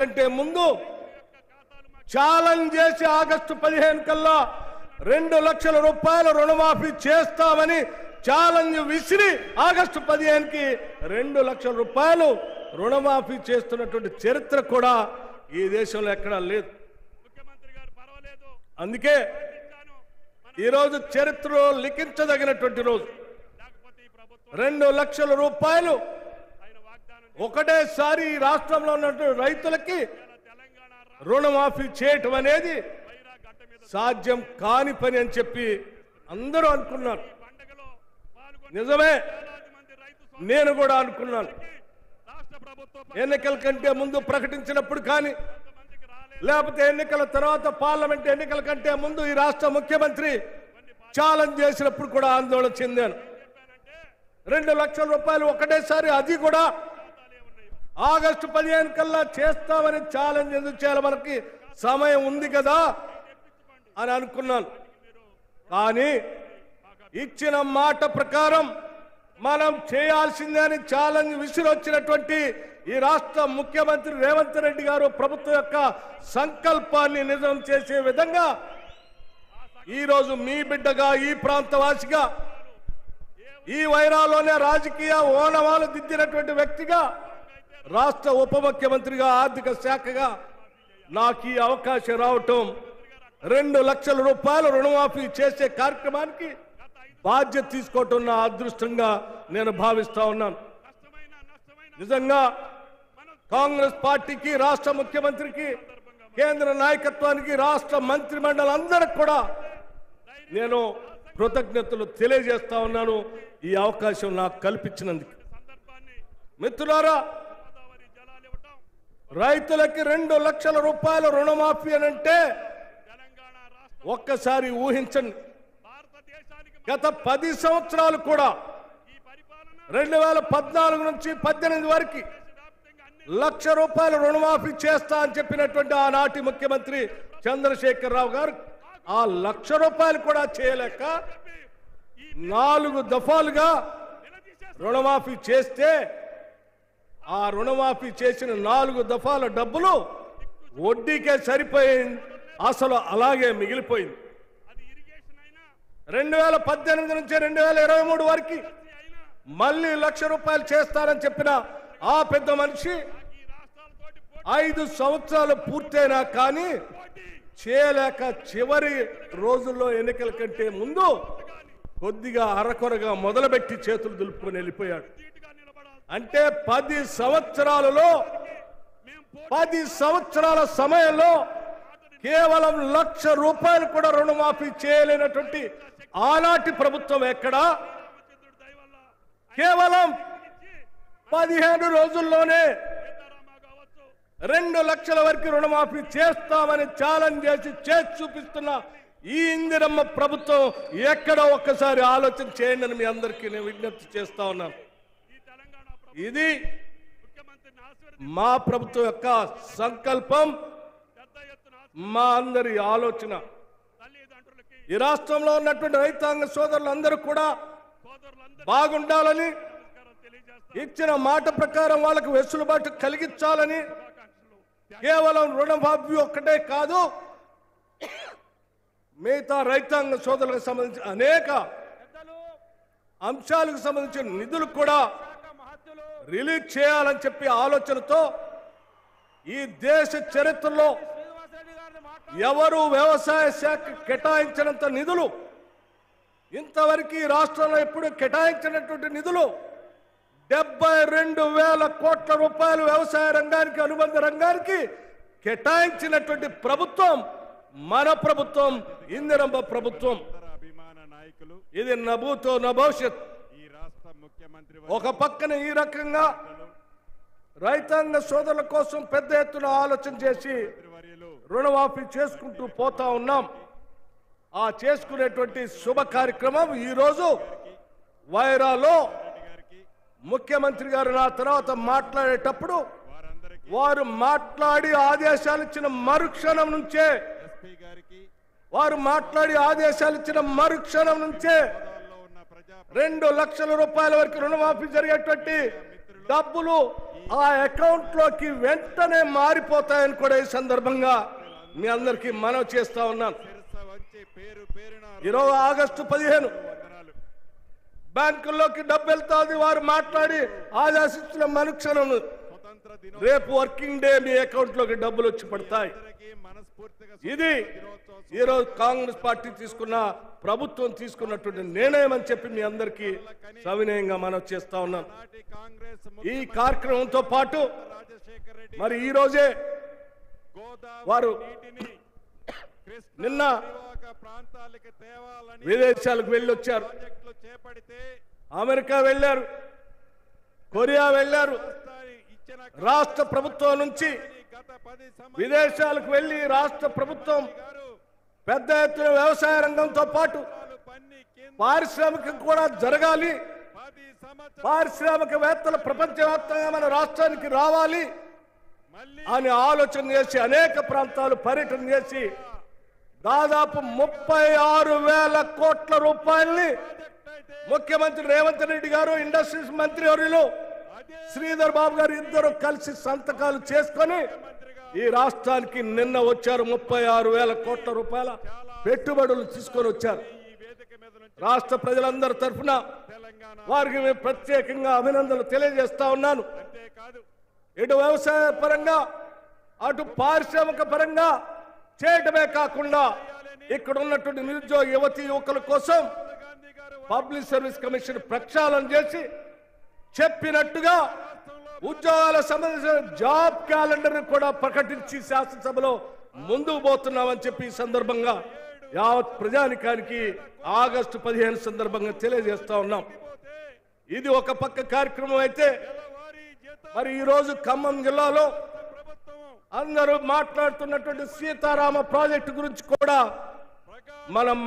కంటే ముందు ఛాలెంజ్ చేసి ఆగస్టు 15 కల్లా 2 లక్షల రూపాయలు రుణమాఫీ చేస్తామని ఛాలెంజ్ విసిరి ఆగస్టు 15కి 2 లక్షల రూపాయలు రుణమాఫీ చేస్తున్నటువంటి చరిత్ర కూడా ఈ దేశంలో ఎక్కడా లేదు. అందుకే ఈరోజు చరిత్రలో లిఖించదగినటువంటి రోజు 2 లక్షల రూపాయలు ఒకటేసారి ఈ రాష్ట్రంలో ఉన్నటువంటి రైతులకి రుణమాఫీ చేయటం అనేది సాధ్యం కాని పని అని చెప్పి అందరూ అనుకున్నారు. నిజమే, నేను కూడా అనుకున్నాను. ఎన్నికల కంటే ముందు ప్రకటించినప్పుడు కానీ లేకపోతే ఎన్నికల తర్వాత పార్లమెంట్ ఎన్నికల కంటే ముందు ఈ రాష్ట్ర ముఖ్యమంత్రి ఛాలెంజ్ చేసినప్పుడు కూడా ఆందోళన చెందాను. 2 లక్షల రూపాయలు ఒకటేసారి, అది కూడా ఆగస్టు 15 కల్లా చేస్తామని ఛాలెంజ్ ఎందుకు చేయాలి, మనకి సమయం ఉంది కదా అని అనుకున్నాను. కానీ ఇచ్చిన మాట ప్రకారం మనం చేయాల్సిందే అని ఛాలెంజ్ విసిరొచ్చినటువంటి ఈ రాష్ట్ర ముఖ్యమంత్రి రేవంత్ రెడ్డి గారు ప్రభుత్వం యొక్క సంకల్పాన్ని నిజం చేసే విధంగా ఈరోజు మీ బిడ్డగా, ఈ ప్రాంతవాసిగా, ఈ వైరాలోనే రాజకీయ ఓనమాలు దిద్దినటువంటి వ్యక్తిగా, రాష్ట్ర ఉప ముఖ్యమంత్రిగా, ఆర్థిక శాఖగా నాకు ఈ అవకాశం రావటం, 2 లక్షల రూపాయలు రుణమాఫీ చేసే కార్యక్రమానికి బాధ్యత తీసుకోవటం నా అదృష్టంగా నేను భావిస్తా ఉన్నాను. నిజంగా కాంగ్రెస్ పార్టీకి, రాష్ట్ర ముఖ్యమంత్రికి, కేంద్ర నాయకత్వానికి, రాష్ట్ర మంత్రి మండలందరికీ కూడా నేను కృతజ్ఞతలు తెలియజేస్తా ఉన్నాను ఈ అవకాశం నాకు కల్పించినందుకు. మిత్రులారా, రైతులకి 2 లక్షల రూపాయల రుణమాఫీ అనంటే ఒక్కసారి ఊహించండి. గత 10 సంవత్సరాలు కూడా 2014 నుంచి 18 వరకు 1 లక్ష రూపాయల రుణమాఫీ చేస్తా అని చెప్పినటువంటి ఆనాటి ముఖ్యమంత్రి చంద్రశేఖరరావు గారు ఆ 1 లక్ష రూపాయలు కూడా చేయలేక 4 దఫాలుగా రుణమాఫీ చేస్తే ఆ రుణమాఫీ చేసిన 4 దఫాల డబ్బులు వడ్డీకే సరిపోయింది, అసలు అలాగే మిగిలిపోయింది. 2018 నుంచి 2023 వరకు మళ్ళీ 1 లక్ష రూపాయలు చేస్తారని చెప్పిన ఆ పెద్ద మనిషి 5 సంవత్సరాలు పూర్తయినా కానీ చేయలేక చివరి రోజుల్లో ఎన్నికల కంటే ముందు కొద్దిగా అరకొరగా మొదలుపెట్టి చేతులు దులుపుకొని వెళ్ళిపోయాడు. అంటే 10 సంవత్సరాలలో 10 సంవత్సరాల సమయంలో కేవలం 1 లక్ష రూపాయలు కూడా రుణమాఫీ చేయలేనటువంటి ఆనాటి ప్రభుత్వం ఎక్కడా కేవలం 15 రోజుల్లోనే 2 లక్షల వరకు రుణమాఫీ చేస్తామని ఛాలెంజ్ చేసి చూపిస్తున్న ఈ ఇందిరమ్మ ప్రభుత్వం ఎక్కడో ఒక్కసారి ఆలోచన చేయండి అని మీ అందరికీ నేను విజ్ఞప్తి చేస్తా ఉన్నాను. ఇది మా ప్రభుత్వం యొక్క సంకల్పం, మా అందరి ఆలోచన. ఈ రాష్ట్రంలో ఉన్నటువంటి రైతాంగ సోదరులందరూ కూడా బాగుండాలని, ఇచ్చిన మాట ప్రకారం వాళ్ళకు వెసులుబాటు కలిగించాలని, కేవలం రుణమాఫీ ఒక్కటే కాదు, మిగతా రైతాంగ సోదరులకు సంబంధించిన అనేక అంశాలకు సంబంధించిన నిధులు కూడా రిలీజ్ చేయాలని చెప్పి ఆలోచనతో ఈ దేశ చరిత్రలో ఎవరు వ్యవసాయ శాఖ కేటాయించినంత నిధులు, ఇంతవరకు ఈ రాష్ట్రంలో ఎప్పుడు కేటాయించినటువంటి నిధులు 72,000 కోట్ల రూపాయలు వ్యవసాయ రంగానికి, అనుబంధ రంగానికి కేటాయించినటువంటి ప్రభుత్వం మన ప్రభుత్వం, ఇందిరమ్మ ప్రభుత్వం. ఇది నభూతో నభవిష్యత్. ఒక పక్కన ఈ రకంగా రైతాంగ సోదరుల కోసం పెద్ద ఎత్తున ఆలోచన చేసి రుణమాఫీ చేసుకుంటూ పోతా ఉన్నాం. ఆ చేసుకునేటువంటి శుభ కార్యక్రమం ఈరోజు వైరాలో ముఖ్యమంత్రి గారు నా తర్వాత మాట్లాడేటప్పుడు వారు మాట్లాడి ఆదేశాలు ఇచ్చిన మరుక్షణం నుంచే 2 లక్షల రూపాయల వరకు రుణమాఫీ జరిగేటువంటి డబ్బులు ఆ అకౌంట్ లోకి వెంటనే మారిపోతాయని కూడా ఈ సందర్భంగా మీ అందరికీ మనవి చేస్తా ఉన్నాను. ఈరోజు ఆగస్టు 15 బ్యాంకుల్లోకి డబ్బు వెళ్తాది, వారు మాట్లాడి ఆదేశించిన మరుక్షణం రేపు వర్కింగ్ డే మీ అకౌంట్ లోకి డబ్బులు వచ్చి పడతాయి. ఇది ఈరోజు కాంగ్రెస్ పార్టీ ప్రభుత్వం తీసుకున్నటువంటి నిర్ణయం అని చెప్పి మీ అందరికీ సవినయంగా మనం చేస్తా ఉన్నాం. ఈ కార్యక్రమంతో పాటు మరి ఈ రోజే వారు నిన్న విదేశాలకు వెళ్ళొచ్చారు, అమెరికా వెళ్ళారు, కొరియా వెళ్ళారు. రాష్ట్ర ప్రభుత్వం నుంచి విదేశాలకు వెళ్లి రాష్ట్ర ప్రభుత్వం పెద్ద ఎత్తున వ్యవసాయ రంగంతో పాటు పారిశ్రామికం కూడా జరగాలి, పారిశ్రామికవేత్తలు ప్రపంచవ్యాప్తంగా మన రాష్ట్రానికి రావాలి అని ఆలోచన చేసి అనేక ప్రాంతాలు పర్యటన చేసి దాదాపు 36,000 కోట్ల రూపాయల్ని ముఖ్యమంత్రి రేవంత్ రెడ్డి గారు, ఇండస్ట్రీస్ మంత్రి వర్యులు శ్రీధర్ బాబు గారు ఇద్దరు కలిసి సంతకాలు చేసుకొని ఈ రాష్ట్రానికి నిన్న వచ్చారు. 36,000 కోట్ల రూపాయల పెట్టుబడులు తీసుకొని వచ్చారు. రాష్ట్ర ప్రజలందరి తరఫున వారికి మేము ప్రత్యేకంగా అభినందనలు తెలియజేస్తా ఉన్నాను. ఇటు వ్యవసాయ పరంగా అటు పారిశ్రామిక పరంగా చేయటమే కాకుండా ఇక్కడ ఉన్నటువంటి నిరుద్యోగ యువతీ యువకుల కోసం పబ్లిక్ సర్వీస్ కమిషన్ ప్రక్షాళన చేసి చెప్పినట్టుగా ఉద్యోగాల సంబంధించిన జాబ్ క్యాలెండర్ కూడా ప్రకటించి శాసనసభలో ముందుకు పోతున్నామని చెప్పి ఈ సందర్భంగా యావత్ ప్రజానికానికి ఆగస్టు 15 సందర్భంగా తెలియజేస్తా ఉన్నాం. ఇది ఒక పక్క కార్యక్రమం అయితే మరి ఈ రోజు ఖమ్మం జిల్లాలో అందరూ మాట్లాడుతున్నటువంటి సీతారామ ప్రాజెక్టు గురించి కూడా మనం